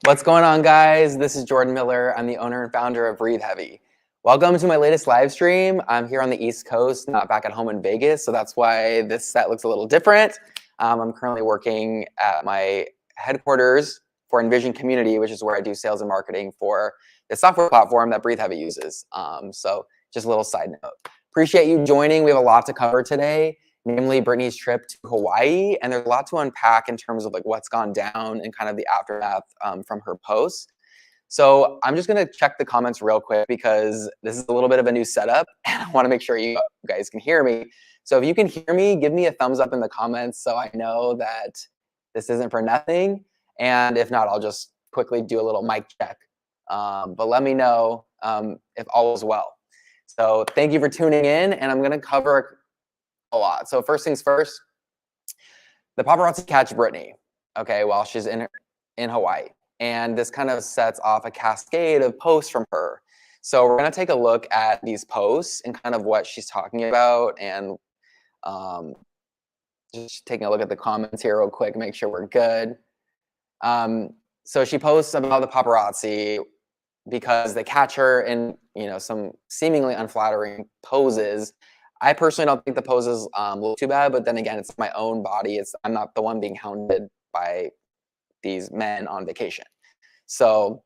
What's going on, guys? This is Jordan Miller. I'm the owner and founder of Breathe Heavy. Welcome to my latest live stream. I'm here on the East Coast, not back at home in Vegas, so that's why this set looks a little different. I'm currently working at my headquarters for Envision Community, which is where I do sales and marketing for the software platform that Breathe Heavy uses. So just a little side note. Appreciate you joining. We have a lot to cover today, namely Britney's trip to Hawaii, and there's a lot to unpack in terms of like what's gone down and kind of the aftermath from her post. So I'm just gonna check the comments real quick because this is a little bit of a new setup and I wanna make sure you guys can hear me. So if you can hear me, give me a thumbs up in the comments so I know that this isn't for nothing. And if not, I'll just quickly do a little mic check. But let me know if all is well. So thank you for tuning in, and I'm gonna cover a lot. So first things first, the paparazzi catch Britney, okay, while she's in Hawaii. And this kind of sets off a cascade of posts from her. So we're gonna take a look at these posts and kind of what she's talking about, and just taking a look at the comments here real quick, make sure we're good. So she posts about the paparazzi because they catch her in some seemingly unflattering poses. I personally don't think the poses look too bad, but then again, it's my own body. I'm not the one being hounded by these men on vacation. So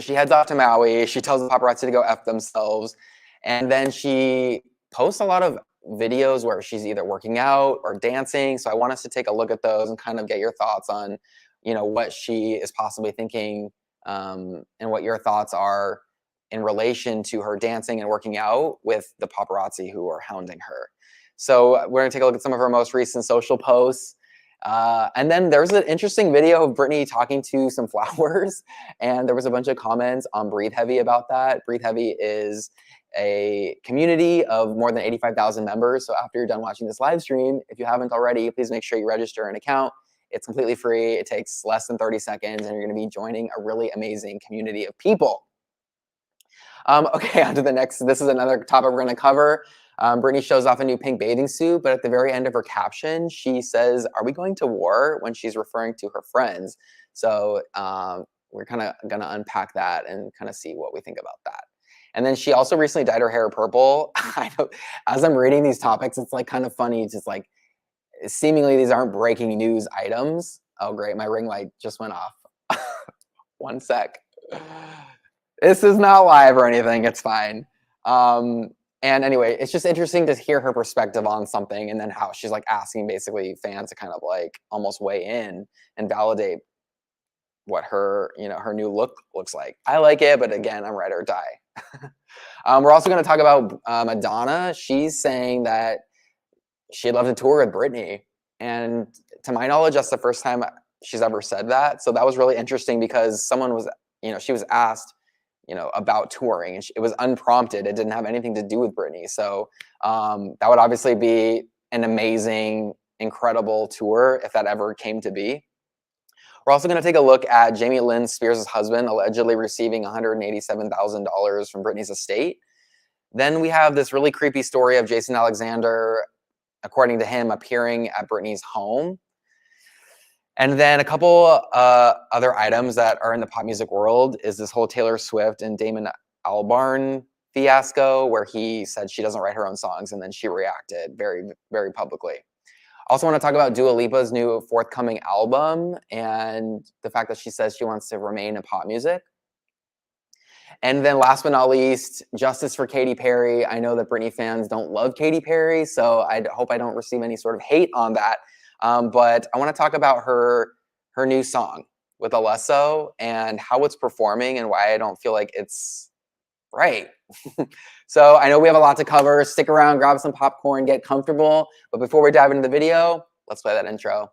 she heads off to Maui. She tells the paparazzi to go F themselves. And then she posts a lot of videos where she's either working out or dancing. So I want us to take a look at those and kind of get your thoughts on, what she is possibly thinking, and what your thoughts are in relation to her dancing and working out with the paparazzi who are hounding her. So we're gonna take a look at some of her most recent social posts. And then there's an interesting video of Britney talking to some flowers, and there was a bunch of comments on Breathe Heavy about that. Breathe Heavy is a community of more than 85,000 members. So after you're done watching this live stream, if you haven't already, please make sure you register an account. It's completely free. It takes less than 30 seconds, and you're gonna be joining a really amazing community of people. Okay, on to the next. This is another topic we're gonna cover. Britney shows off a new pink bathing suit, but at the very end of her caption, she says, "Are we going to war?" when she's referring to her friends. So we're kind of gonna unpack that and kind of see what we think about that. And then she also recently dyed her hair purple. I know, as I'm reading these topics, it's like kind of funny. It's just like, seemingly these aren't breaking news items. Oh, great, my ring light just went off. One sec. This is not live or anything, it's fine. And anyway, it's just interesting to hear her perspective on something, and then how she's like asking basically fans to kind of like almost weigh in and validate what her, her new look looks like. I like it, but again, I'm ride or die. We're also going to talk about Madonna. She's saying that she'd love to tour with Britney. And to my knowledge, that's the first time she's ever said that. So that was really interesting because someone was, she was asked, about touring, and it was unprompted. It didn't have anything to do with Britney. So that would obviously be an amazing, incredible tour if that ever came to be. We're also going to take a look at Jamie Lynn Spears' husband allegedly receiving $187,000 from Britney's estate. Then we have this really creepy story of Jason Alexander, according to him, appearing at Britney's home. And then a couple other items that are in the pop music world is this whole Taylor Swift and Damon Albarn fiasco, where he said she doesn't write her own songs, and then she reacted very, very publicly. Also want to talk about Dua Lipa's new forthcoming album and the fact that she says she wants to remain in pop music. And then last but not least, justice for Katy Perry. I know that Britney fans don't love Katy Perry, so I hope I don't receive any sort of hate on that. But I want to talk about her new song with Alesso and how it's performing and why I don't feel like it's right. So I know we have a lot to cover. Stick around, grab some popcorn, get comfortable. But before we dive into the video, let's play that intro.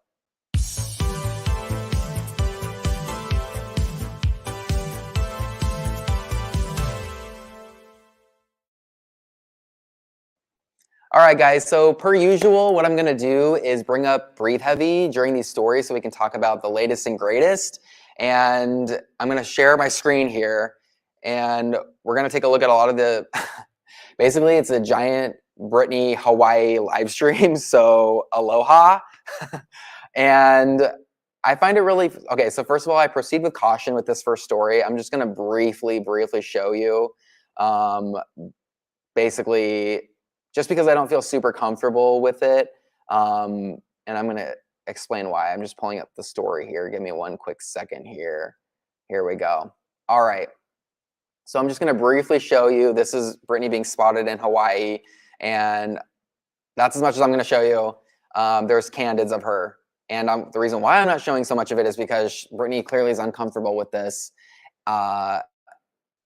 All right, guys, so per usual, what I'm gonna do is bring up Breathe Heavy during these stories so we can talk about the latest and greatest. And I'm gonna share my screen here, and we're gonna take a look at a lot of the, basically it's a giant Britney Hawaii live stream, so aloha. And I find it really, okay, so first of all, I proceed with caution with this first story. I'm just gonna briefly show you. Basically, just because I don't feel super comfortable with it. And I'm gonna explain why. I'm just pulling up the story here. Give me one quick second here. Here we go. All right. So I'm just gonna briefly show you. This is Britney being spotted in Hawaii, and that's as much as I'm gonna show you. There's candids of her. And the reason why I'm not showing so much of it is because Britney clearly is uncomfortable with this.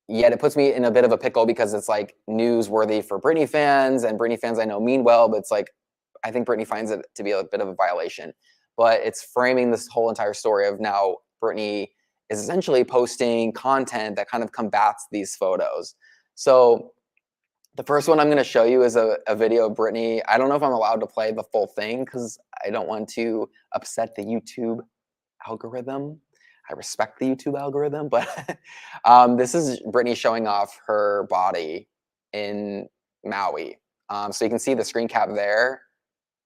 Yet it puts me in a bit of a pickle because it's like newsworthy for Britney fans, and Britney fans I know mean well, but it's like, I think Britney finds it to be a bit of a violation. But it's framing this whole entire story of now Britney is essentially posting content that kind of combats these photos. So the first one I'm going to show you is a video of Britney. I don't know if I'm allowed to play the full thing because I don't want to upset the YouTube algorithm. I respect the YouTube algorithm, but this is Britney showing off her body in Maui. So you can see the screen cap there.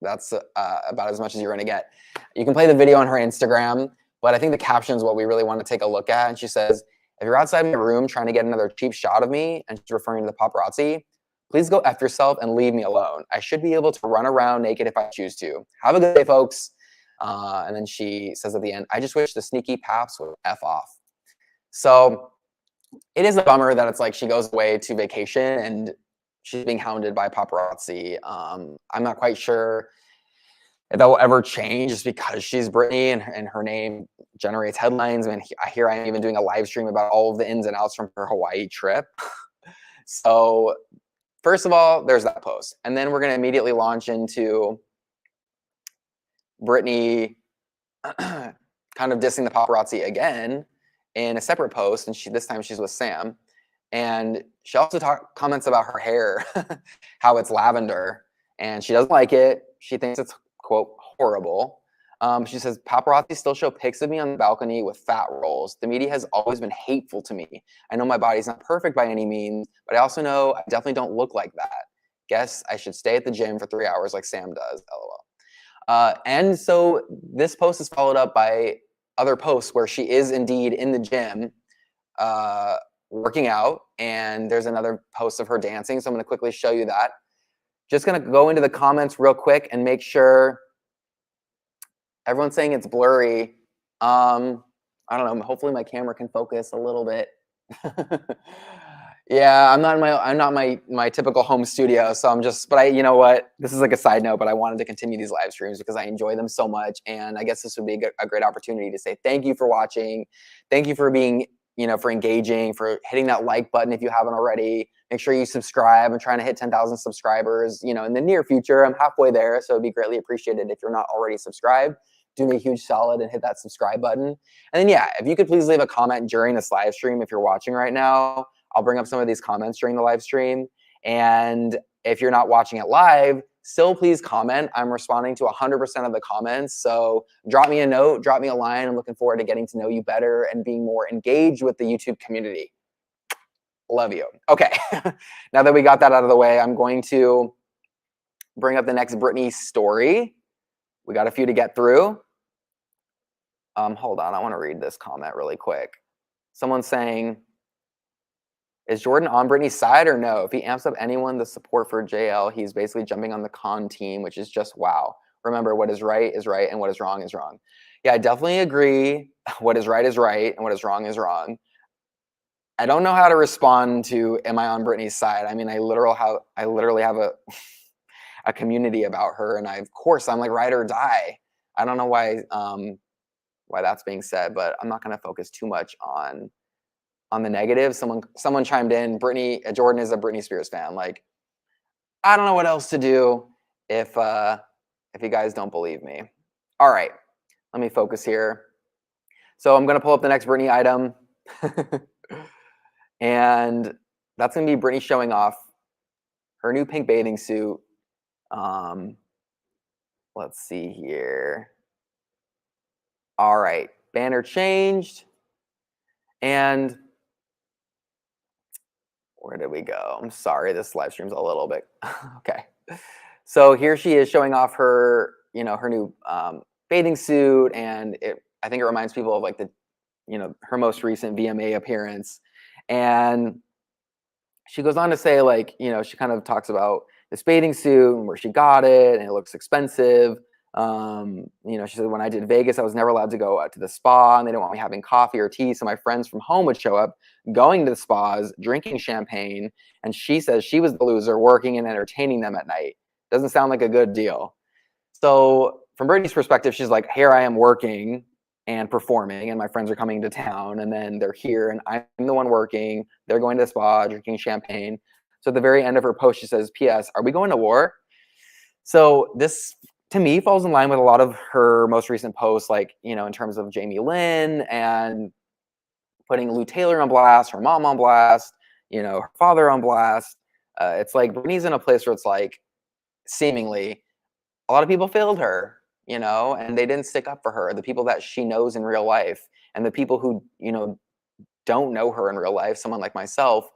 That's about as much as you're going to get. You can play the video on her Instagram, but I think the caption is what we really want to take a look at. And she says, if you're outside my room trying to get another cheap shot of me, and she's referring to the paparazzi, please go F yourself and leave me alone. I should be able to run around naked if I choose to. Have a good day, folks. And then she says at the end, I just wish the sneaky paps would F off. So it is a bummer that it's like she goes away to vacation and she's being hounded by paparazzi. I'm not quite sure if that will ever change just because she's Britney and her name generates headlines. I mean, here I am even doing a live stream about all of the ins and outs from her Hawaii trip. So first of all, there's that post. And then we're going to immediately launch into Britney kind of dissing the paparazzi again in a separate post, and this time she's with Sam, and she also comments about her hair, how it's lavender, and she doesn't like it. She thinks it's, quote, horrible. She says, paparazzi still show pics of me on the balcony with fat rolls. The media has always been hateful to me. I know my body's not perfect by any means, but I also know I definitely don't look like that. Guess I should stay at the gym for 3 hours like Sam does, LOL. And so this post is followed up by other posts where she is indeed in the gym working out, and there's another post of her dancing, so I'm going to quickly show you that. Just going to go into the comments real quick and make sure everyone's saying it's blurry. I don't know, hopefully my camera can focus a little bit. Yeah, I'm not my typical home studio, so but you know what? This is like a side note, but I wanted to continue these live streams because I enjoy them so much, and I guess this would be a great opportunity to say thank you for watching, thank you for being, for engaging, for hitting that like button if you haven't already. Make sure you subscribe. I'm trying to hit 10,000 subscribers, in the near future. I'm halfway there, so it'd be greatly appreciated if you're not already subscribed. Do me a huge solid and hit that subscribe button. And then, yeah, if you could please leave a comment during this live stream if you're watching right now. I'll bring up some of these comments during the live stream. And if you're not watching it live, still please comment. I'm responding to 100% of the comments. So drop me a note, drop me a line. I'm looking forward to getting to know you better and being more engaged with the YouTube community. Love you. Okay, now that we got that out of the way, I'm going to bring up the next Britney story. We got a few to get through. Hold on, I want to read this comment really quick. Someone's saying, is Jordan on Britney's side or no? If he amps up anyone, the support for JL, he's basically jumping on the con team, which is just wow. Remember, what is right, and what is wrong is wrong. Yeah, I definitely agree. What is right, and what is wrong is wrong. I don't know how to respond to, am I on Britney's side? I mean, I literally have a community about her, and of course, I'm like ride or die. I don't know why that's being said, but I'm not going to focus too much on the negative. Someone chimed in, Jordan is a Britney Spears fan. Like, I don't know what else to do if you guys don't believe me. All right, let me focus here. So I'm gonna pull up the next Britney item. And that's gonna be Britney showing off her new pink bathing suit. Let's see here. All right, banner changed. And where did we go? I'm sorry, this live stream's a little bit, okay. So here she is showing off her, her new bathing suit, and I think it reminds people of like her most recent VMA appearance. And she goes on to say, like, she kind of talks about this bathing suit and where she got it, and it looks expensive. She said, when I did Vegas, I was never allowed to go out to the spa, and they didn't want me having coffee or tea. So my friends from home would show up, going to the spas, drinking champagne. And she says she was the loser, working and entertaining them at night. Doesn't sound like a good deal. So from Britney's perspective, she's like, here I am working and performing, and my friends are coming to town, and then they're here, and I'm the one working. They're going to the spa, drinking champagne. So at the very end of her post, she says, P.S. Are we going to war? So this, to me, falls in line with a lot of her most recent posts, like, in terms of Jamie Lynn and putting Lou Taylor on blast, her mom on blast, her father on blast. It's like Britney's in a place where it's like, seemingly, a lot of people failed her, and they didn't stick up for her. The people that she knows in real life, and the people who, don't know her in real life, someone like myself,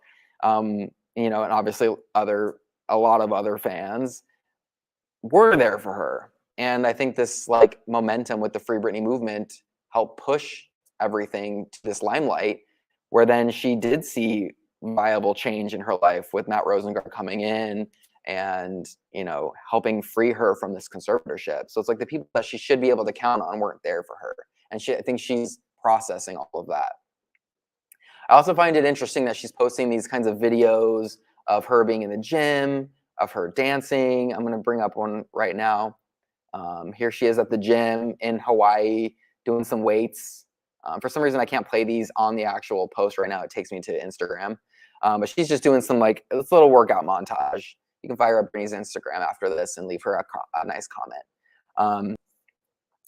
and obviously a lot of other fans, were there for her. And I think this like momentum with the Free Britney movement helped push everything to this limelight, where then she did see viable change in her life with Matt Rosengart coming in and helping free her from this conservatorship. So it's like the people that she should be able to count on weren't there for her, and I think she's processing all of that. I also find it interesting that she's posting these kinds of videos of her being in the gym, of her dancing. I'm going to bring up one right now. Here she is at the gym in Hawaii doing some weights. For some reason, I can't play these on the actual post right now. It takes me to Instagram. But she's just doing some like this little workout montage. You can fire up Britney's Instagram after this and leave her a nice comment.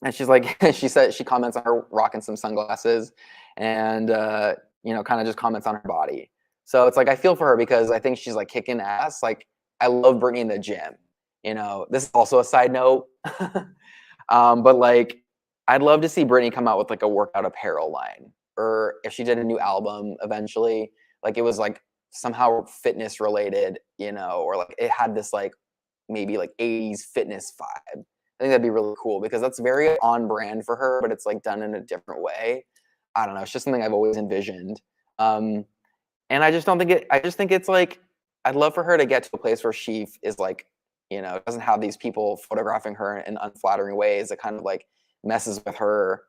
And she's like, she comments on her rocking some sunglasses, and kind of just comments on her body. So it's like I feel for her because I think she's like kicking ass. Like I love Britney in the gym. This is also a side note, but like I'd love to see Britney come out with like a workout apparel line, or if she did a new album eventually, like it was like somehow fitness related, or like it had this like maybe like 80s fitness vibe. I think that'd be really cool because that's very on brand for her, but it's like done in a different way. I don't know. It's just something I've always envisioned. And I just don't think it, I just think it's like, I'd love for her to get to a place where she is like, doesn't have these people photographing her in unflattering ways that kind of like messes with her,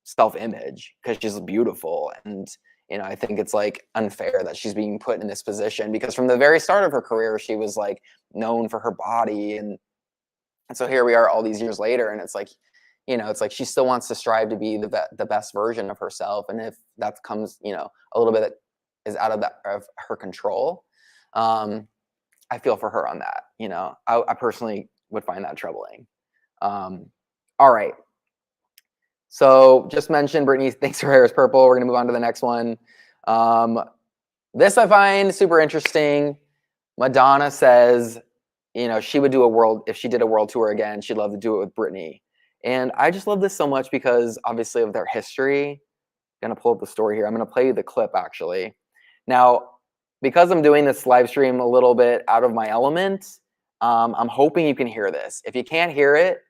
self-image, because she's beautiful. And, I think it's like unfair that she's being put in this position because from the very start of her career, she was like known for her body. And so here we are all these years later, and it's like, it's like she still wants to strive to be the best version of herself. And if that comes, a little bit is out of her control, I feel for her on that. I personally would find that troubling. All right. So just mentioned Britney thinks her hair is purple. We're going to move on to the next one. This I find super interesting. Madonna says, she would do if she did a world tour again, she'd love to do it with Britney. And I just love this so much because obviously of their history. I'm going to pull up the story here. I'm going to play you the clip actually. Now, because I'm doing this live stream a little bit out of my element, I'm hoping you can hear this. If you can't hear it,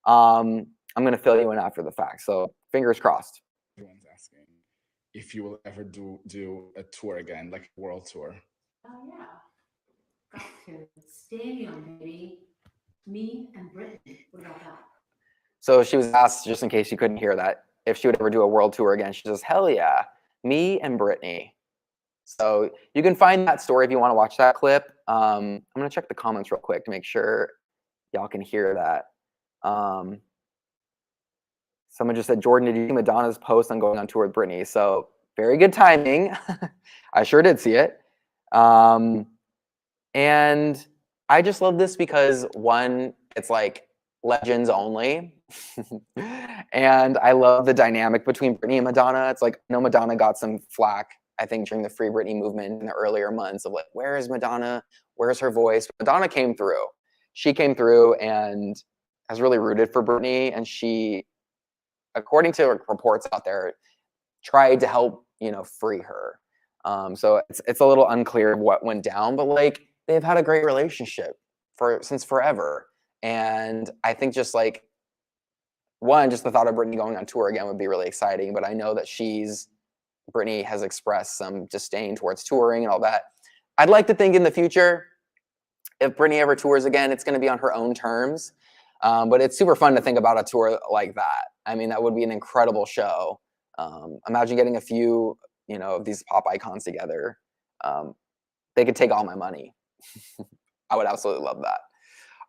I'm going to fill you in after the fact. So fingers crossed. Everyone's asking if you will ever do a tour again, like a world tour. Oh yeah, got to. Stadium, baby. Me and Britney. What about that? So she was asked, just in case you couldn't hear that, if she would ever do a world tour again. She says, hell yeah, me and Britney. So you can find that story if you want to watch that clip. I'm going to check the comments real quick to make sure y'all can hear that. Someone just said, Jordan, did you see Madonna's post on going on tour with Britney? So very good timing. I sure did see it. And I just love this because one, it's like legends only. And I love the dynamic between Britney and Madonna. It's like, I know Madonna got some flack, I think, during the Free Britney movement in the earlier months of like, where is Madonna? Where's her voice? Madonna came through. She came through and has really rooted for Britney. And she, according to reports out there, tried to help, free her. So it's a little unclear what went down, but like they've had a great relationship since forever. And I think just like one, just the thought of Britney going on tour again would be really exciting, but I know that Britney has expressed some disdain towards touring and all that. I'd like to think in the future, if Britney ever tours again, it's going to be on her own terms. But it's super fun to think about a tour like that. I mean, that would be an incredible show. Imagine getting a few, of these pop icons together. They could take all my money. I would absolutely love that.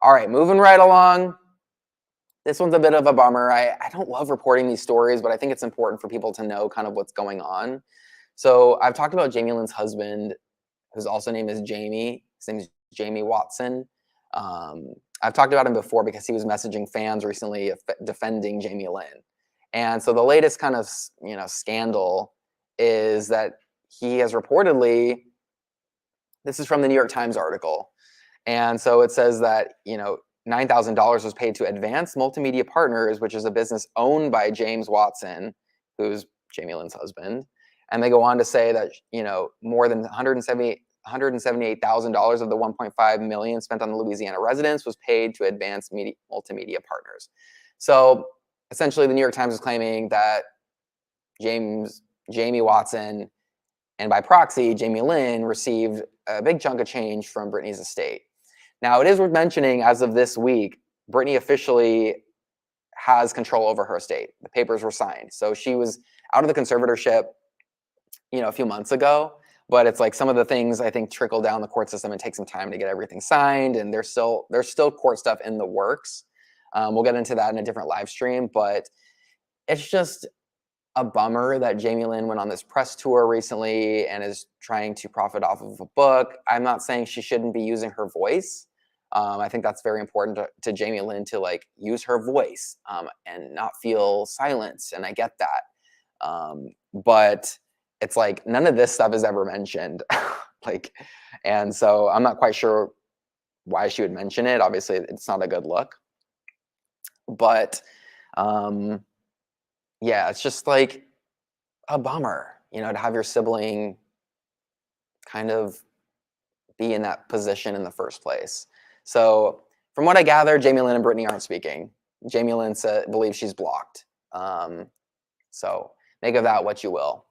All right, moving right along. This one's a bit of a bummer. I don't love reporting these stories, but I think it's important for people to know kind of what's going on. So I've talked about Jamie Lynn's husband, whose also name is Jamie. His name is Jamie Watson. I've talked about him before because he was messaging fans recently defending Jamie Lynn. And so the latest kind of, scandal is that he has reportedly, this is from the New York Times article. And so it says that, $9,000 was paid to Advanced Multimedia Partners, which is a business owned by James Watson, who's Jamie Lynn's husband. And they go on to say that, more than $178,000 of the $1.5 million spent on the Louisiana residence was paid to Advanced Multimedia Partners. So essentially, the New York Times is claiming that Jamie Watson, and by proxy, Jamie Lynn, received a big chunk of change from Britney's estate. Now, it is worth mentioning, as of this week, Britney officially has control over her estate. The papers were signed. So she was out of the conservatorship, a few months ago. But it's like some of the things, I think, trickle down the court system and take some time to get everything signed. And there's still court stuff in the works. We'll get into that in a different live stream. But it's just a bummer that Jamie Lynn went on this press tour recently and is trying to profit off of a book. I'm not saying she shouldn't be using her voice. I think that's very important to Jamie Lynn to use her voice and not feel silenced. And I get that. But it's like none of this stuff is ever mentioned. And so I'm not quite sure why she would mention it. Obviously, it's not a good look. But yeah, it's just like a bummer, to have your sibling kind of be in that position in the first place. So from what I gather, Jamie Lynn and Britney aren't speaking. Jamie Lynn believes she's blocked. So make of that what you will.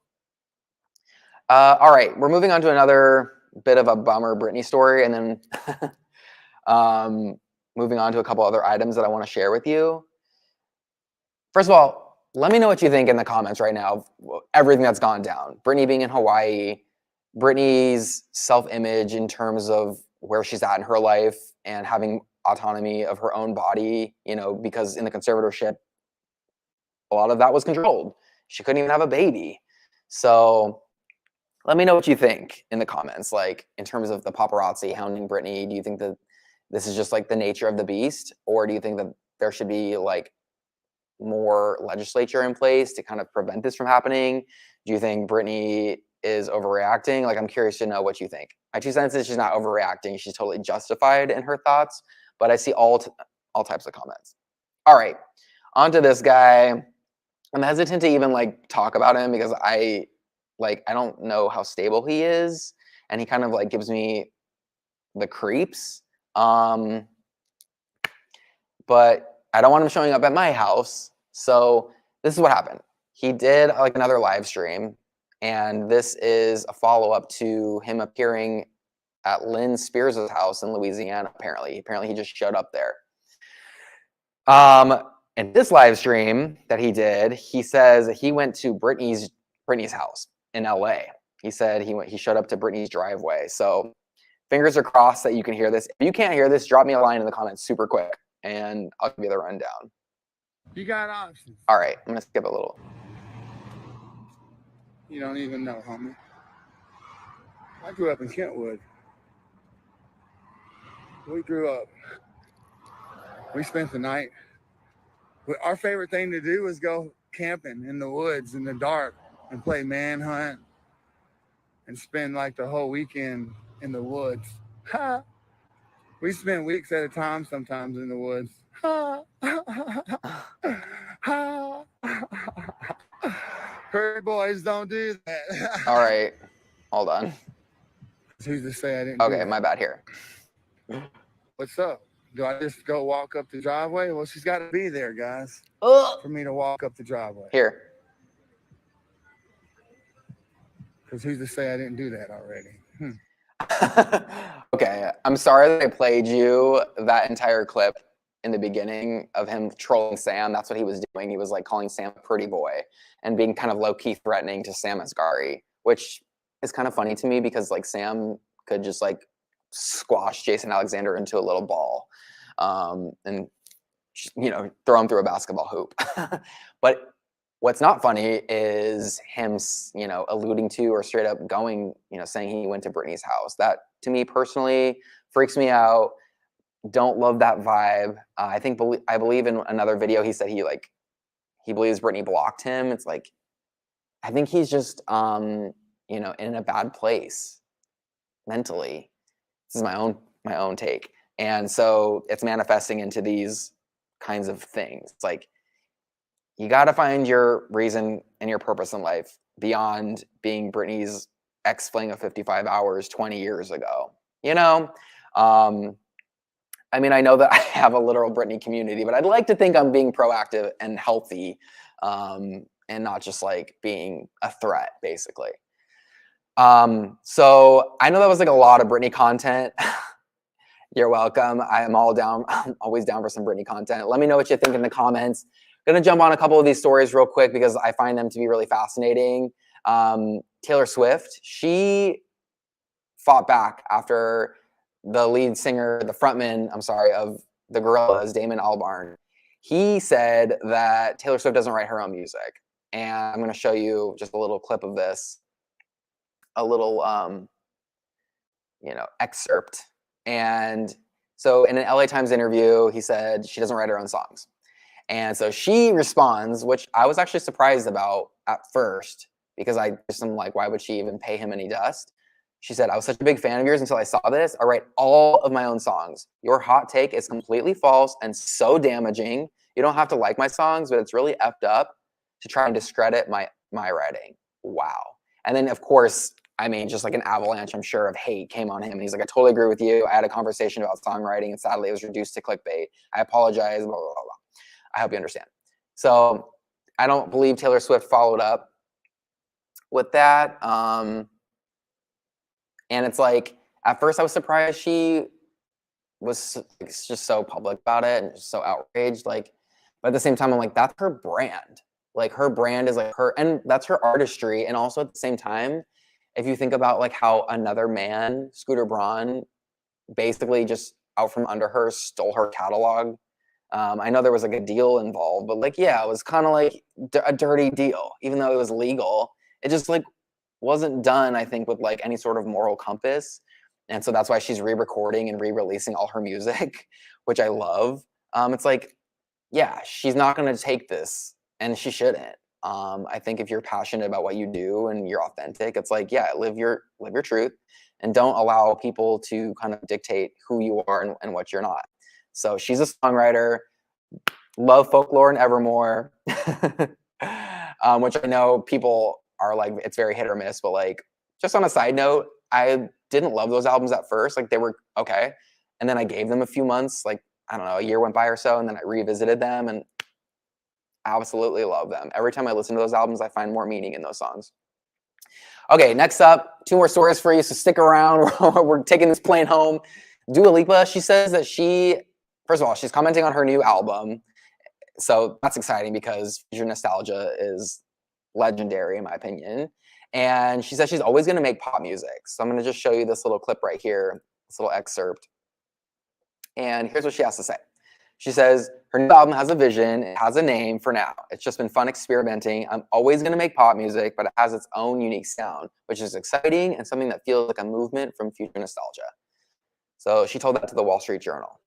All right, we're moving on to another bit of a bummer Britney story, and then moving on to a couple other items that I want to share with you. First of all, let me know what you think in the comments right now of everything that's gone down. Britney being in Hawaii, Britney's self-image in terms of where she's at in her life and having autonomy of her own body, because in the conservatorship, a lot of that was controlled. She couldn't even have a baby. So let me know what you think in the comments, in terms of the paparazzi hounding Britney. Do you think that this is just the nature of the beast? Or do you think that there should be more legislature in place to kind of prevent this from happening? Do you think Britney is overreacting? I'm curious to know what you think. My 2 cents is she's not overreacting. She's totally justified in her thoughts, but I see all types of comments. All right, on to this guy. I'm hesitant to even talk about him because I don't know how stable he is, and he kind of gives me the creeps. But I don't want him showing up at my house. So this is what happened. He did another live stream, and this is a follow-up to him appearing at Lynn Spears' house in Louisiana, apparently. Apparently, he just showed up there. In this live stream that he did, he says he went to Britney's house in LA. He said he showed up to Britney's driveway. So fingers are crossed that you can hear this. If you can't hear this, drop me a line in the comments super quick, and I'll give you the rundown. You got options. All right, I'm gonna skip a little. You don't even know, homie. I grew up in Kentwood. We grew up. We spent the night. Our favorite thing to do was go camping in the woods in the dark and play manhunt and spend the whole weekend in the woods. Ha! We spent weeks at a time sometimes in the woods. Ha! Ha! Prairie boys don't do that. All right, hold on. Who's to say I didn't do Okay, that? my bad here. What's up? Do I just go walk up the driveway? Well, she's got to be there, guys, Ugh. for me to walk up the driveway. Here. Because who's to say I didn't do that already? Okay, I'm sorry that I played you that entire clip in the beginning of him trolling Sam. That's what he was doing. He was like calling Sam a pretty boy and being kind of low-key threatening to Sam Asghari, which is kind of funny to me because like Sam could just like squash Jason Alexander into a little ball and you know, throw him through a basketball hoop. But what's not funny is him, you know, alluding to or straight up going, you know, saying he went to Britney's house. That to me personally freaks me out. Don't love that vibe. I believe in another video he said he believes Britney blocked him. It's like I think he's just you know, in a bad place mentally. This is my own take. And so it's manifesting into these kinds of things. It's like you got to find your reason and your purpose in life beyond being Britney's ex-fling of 55 hours 20 years ago. You know, I mean, I know that I have a literal Britney community, but I'd like to think I'm being proactive and healthy and not just like being a threat, basically. So I know that was like a lot of Britney content. You're welcome. I am all down. I'm always down for some Britney content. Let me know what you think in the comments. Gonna jump on a couple of these stories real quick because I find them to be really fascinating. Taylor Swift, she fought back after the lead singer, the frontman, I'm sorry, of the Gorillaz, Damon Albarn. He said that Taylor Swift doesn't write her own music. And I'm gonna show you just a little clip of this, a little, you know, excerpt. And so in an LA Times interview, he said she doesn't write her own songs. And so she responds, which I was actually surprised about at first, because I just am like, why would she even pay him any dust? She said, I was such a big fan of yours until I saw this. I write all of my own songs. Your hot take is completely false and so damaging. You don't have to like my songs, but it's really effed up to try and discredit my writing. Wow. And then, of course, I mean, just like an avalanche, I'm sure, of hate came on him. And he's like, I totally agree with you. I had a conversation about songwriting, and sadly, it was reduced to clickbait. I apologize, blah, blah, blah, blah. I hope you understand. So I don't believe Taylor Swift followed up with that. And it's like, at first I was surprised she was just so public about it and just so outraged. Like, but at the same time, I'm like, that's her brand. Like her brand is like her, and that's her artistry. And also at the same time, if you think about like how another man, Scooter Braun, basically just out from under her stole her catalog. I know there was like a deal involved, but like, yeah, it was kind of like a dirty deal, even though it was legal. It just like wasn't done, I think, with like any sort of moral compass. And so that's why she's re-recording and re-releasing all her music, which I love. It's like, yeah, she's not going to take this, and she shouldn't. I think if you're passionate about what you do and you're authentic, it's like, yeah, live your truth and don't allow people to kind of dictate who you are and what you're not. So she's a songwriter, love Folklore and Evermore, which I know people are like, it's very hit or miss, but like, just on a side note, I didn't love those albums at first. Like they were okay. And then I gave them a few months, like, I don't know, a year went by or so. And then I revisited them and absolutely love them. Every time I listen to those albums, I find more meaning in those songs. Okay, next up, 2 more stories for you, so stick around. We're taking this plane home. Dua Lipa, she says that first of all, she's commenting on her new album. So that's exciting because Future Nostalgia is legendary in my opinion. And she says she's always going to make pop music. So I'm going to just show you this little clip right here, this little excerpt. And here's what she has to say. She says, her new album has a vision, it has a name for now. It's just been fun experimenting. I'm always going to make pop music, but it has its own unique sound, which is exciting and something that feels like a movement from future nostalgia. So she told that to the Wall Street Journal.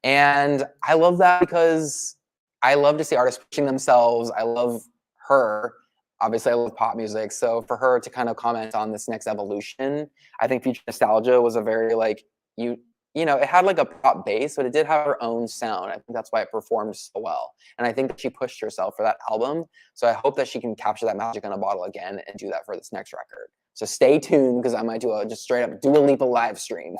And I love that because I love to see artists pushing themselves. I love her. Obviously, I love pop music. So for her to kind of comment on this next evolution, I think Future Nostalgia was a very like, you know, it had like a pop bass, but it did have her own sound. I think that's why it performed so well. And I think that she pushed herself for that album. So I hope that she can capture that magic in a bottle again and do that for this next record. So stay tuned because I might do a just straight up Dua Lipa live stream.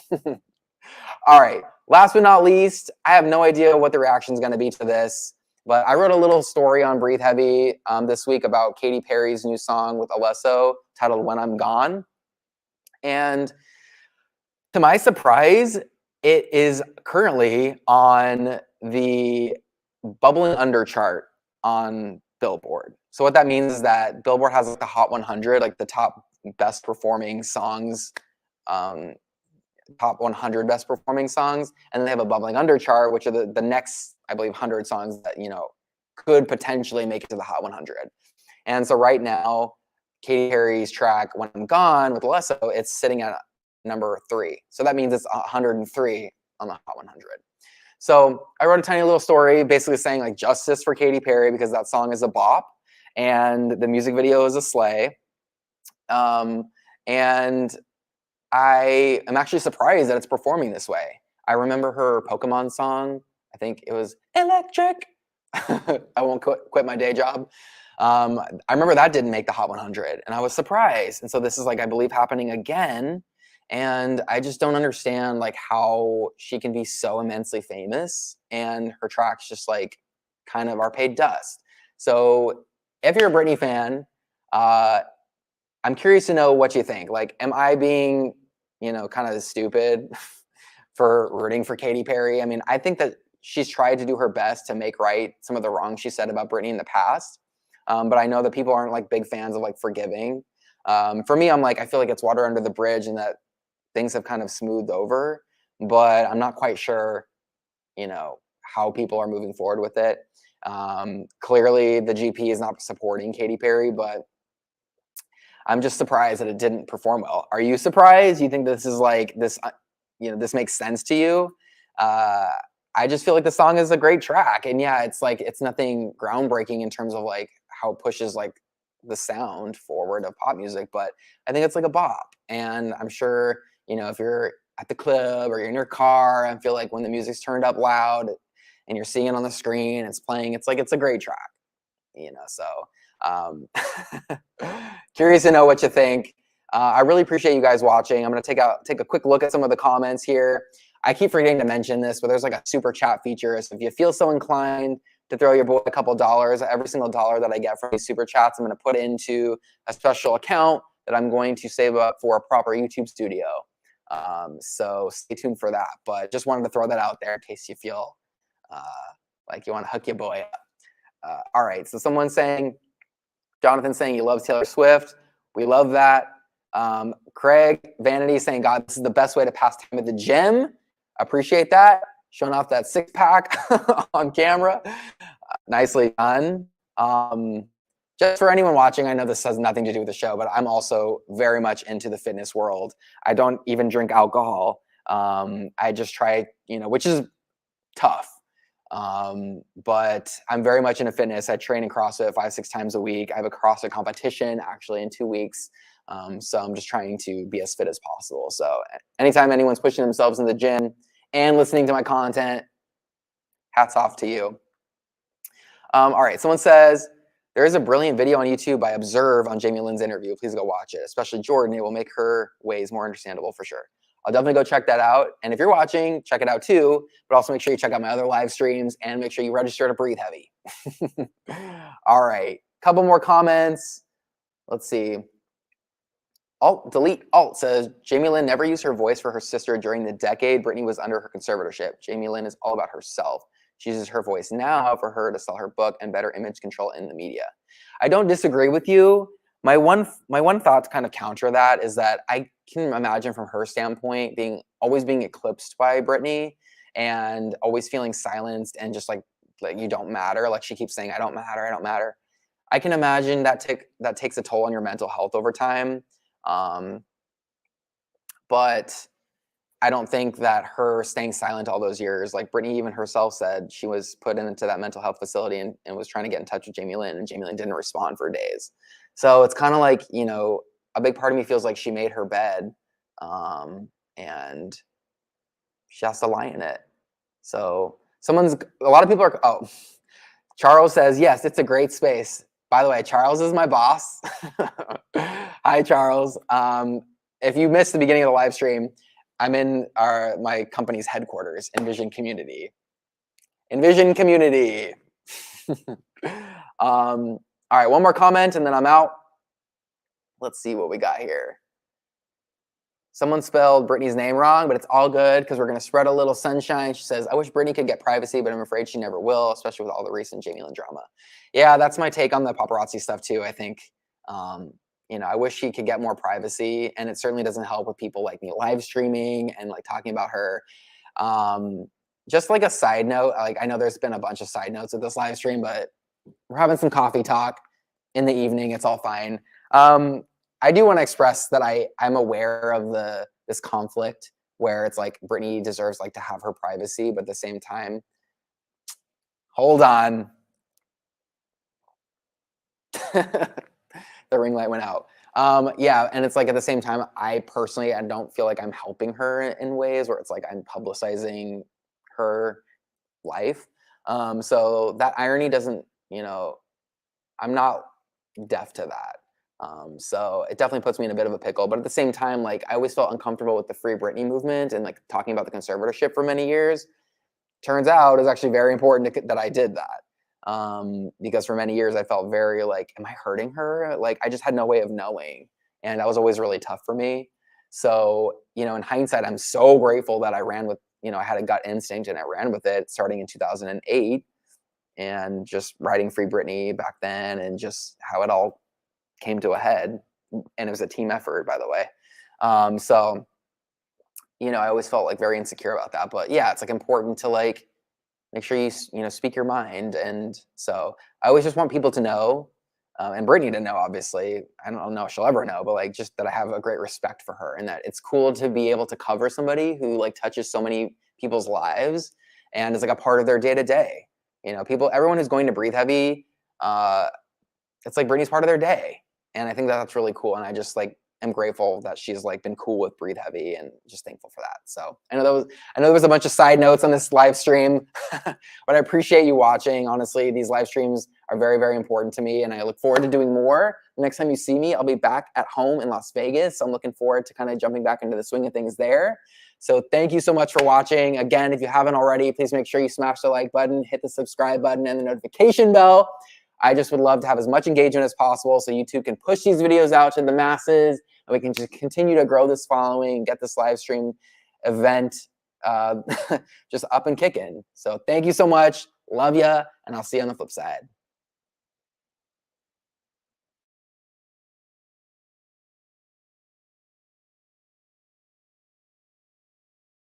All right. Last but not least, I have no idea what the reaction is going to be to this, but I wrote a little story on Breathe Heavy this week about Katy Perry's new song with Alesso titled When I'm Gone. And to my surprise, it is currently on the bubbling under chart on Billboard. So what that means is that Billboard has like the Hot 100, like the top best performing songs, top 100 best performing songs, and then they have a bubbling under chart, which are the next, I believe, 100 songs that, you know, could potentially make it to the Hot 100. And so right now, Katy Perry's track When I'm Gone with Alesso, it's sitting at number 3. So that means it's 103 on the Hot 100. So I wrote a tiny little story basically saying like justice for Katy Perry because that song is a bop and the music video is a slay. And I am actually surprised that it's performing this way. I remember her Pokemon song. I think it was Electric. I won't quit my day job. I remember that didn't make the Hot 100 and I was surprised. And so this is like, I believe, happening again. And I just don't understand like how she can be so immensely famous and her tracks just like kind of are paid dust. So if you're a Britney fan, I'm curious to know what you think. Like, am I being, you know, kind of stupid for rooting for Katy Perry? I mean, I think that she's tried to do her best to make right some of the wrongs she said about Britney in the past. But I know that people aren't like big fans of like forgiving. For me, I'm like, I feel like it's water under the bridge and that things have kind of smoothed over, but I'm not quite sure, you know, how people are moving forward with it. Clearly the GP is not supporting Katy Perry, but I'm just surprised that it didn't perform well. Are you surprised? You think this is like this, you know, this makes sense to you? I just feel like the song is a great track. And yeah, it's like, it's nothing groundbreaking in terms of like how it pushes like the sound forward of pop music, but I think it's like a bop. And I'm sure, you know, if you're at the club or you're in your car and feel like when the music's turned up loud and you're seeing it on the screen, it's playing, it's like, it's a great track, you know, so curious to know what you think. I really appreciate you guys watching. I'm going to take a quick look at some of the comments here. I keep forgetting to mention this, but there's like a super chat feature. So if you feel so inclined to throw your boy a couple dollars, every single dollar that I get from these super chats, I'm going to put into a special account that I'm going to save up for a proper YouTube studio. So stay tuned for that. But just wanted to throw that out there in case you feel like you want to hook your boy up. All right. So someone's saying, Jonathan saying he loves Taylor Swift. We love that. Craig Vanity saying, God, this is the best way to pass time at the gym. Appreciate that. Showing off that 6-pack on camera. Nicely done. Just for anyone watching, I know this has nothing to do with the show, but I'm also very much into the fitness world. I don't even drink alcohol. I just try, you know, which is tough. But I'm very much into fitness. I train in CrossFit 5-6 times a week. I have a CrossFit competition actually in 2 weeks. So I'm just trying to be as fit as possible. So anytime anyone's pushing themselves in the gym and listening to my content, hats off to you. All right, someone says, there is a brilliant video on YouTube I observe on Jamie Lynn's interview. Please go watch it, especially Jordan. It will make her ways more understandable for sure. I'll definitely go check that out. And if you're watching, check it out too. But also make sure you check out my other live streams and make sure you register to Breathe Heavy. All right, couple more comments. Let's see. Alt says, Jamie Lynn never used her voice for her sister during the decade Britney was under her conservatorship. Jamie Lynn is all about herself. She uses her voice now for her to sell her book and better image control in the media. I don't disagree with you. My one thought to kind of counter that is that I can imagine from her standpoint always being eclipsed by Britney and always feeling silenced and just like you don't matter. Like she keeps saying, I don't matter, I don't matter. I can imagine that takes a toll on your mental health over time. But I don't think that her staying silent all those years, like Britney even herself said, she was put into that mental health facility and was trying to get in touch with Jamie Lynn, and Jamie Lynn didn't respond for days. So it's kind of like, you know, a big part of me feels like she made her bed, and she has to lie in it. So a lot of people are, oh, Charles says, yes, it's a great space. By the way, Charles is my boss. Hi, Charles. If you missed the beginning of the live stream, I'm in my company's headquarters, Envision Community. Envision Community. All right, one more comment and then I'm out. Let's see what we got here. Someone spelled Britney's name wrong, but it's all good because we're going to spread a little sunshine. She says, I wish Britney could get privacy, but I'm afraid she never will, especially with all the recent Jamie Lynn drama. Yeah, that's my take on the paparazzi stuff too. I think, you know, I wish she could get more privacy, and it certainly doesn't help with people like me live streaming and like talking about her. Just like a side note, like I know there's been a bunch of side notes of this live stream, but we're having some coffee talk in the evening. It's all fine. I do want to express that I'm aware of this conflict where it's like Britney deserves like to have her privacy, but at the same time, hold on. The ring light went out. Yeah, and it's like at the same time, I don't feel like I'm helping her in ways where it's like I'm publicizing her life. So that irony doesn't, you know, I'm not deaf to that. So it definitely puts me in a bit of a pickle, but at the same time, like I always felt uncomfortable with the Free Britney movement and like talking about the conservatorship for many years. Turns out it's actually very important that I did that. Because for many years I felt very like, am I hurting her? Like I just had no way of knowing. And that was always really tough for me. So, you know, in hindsight, I'm so grateful that I ran with, you know, I had a gut instinct and I ran with it starting in 2008 and just writing Free Britney back then and just how it all came to a head. And it was a team effort, by the way. So, you know, I always felt like very insecure about that, but yeah, it's like important to like, make sure you know, speak your mind. And so I always just want people to know, and Britney to know, obviously, I don't know if she'll ever know, but like just that I have a great respect for her and that it's cool to be able to cover somebody who like touches so many people's lives and is like a part of their day to day. You know, everyone who's going to Breathe Heavy, it's like Britney's part of their day. And I think that's really cool. And I just like am grateful that she's like been cool with Breathe Heavy and just thankful for that. So I know there was a bunch of side notes on this live stream, but I appreciate you watching. Honestly, these live streams are very, very important to me and I look forward to doing more. The next time you see me, I'll be back at home in Las Vegas. So I'm looking forward to kind of jumping back into the swing of things there. So thank you so much for watching. Again, if you haven't already, please make sure you smash the like button, hit the subscribe button and the notification bell. I just would love to have as much engagement as possible so YouTube can push these videos out to the masses and we can just continue to grow this following and get this live stream event just up and kicking. So thank you so much. Love ya. And I'll see you on the flip side.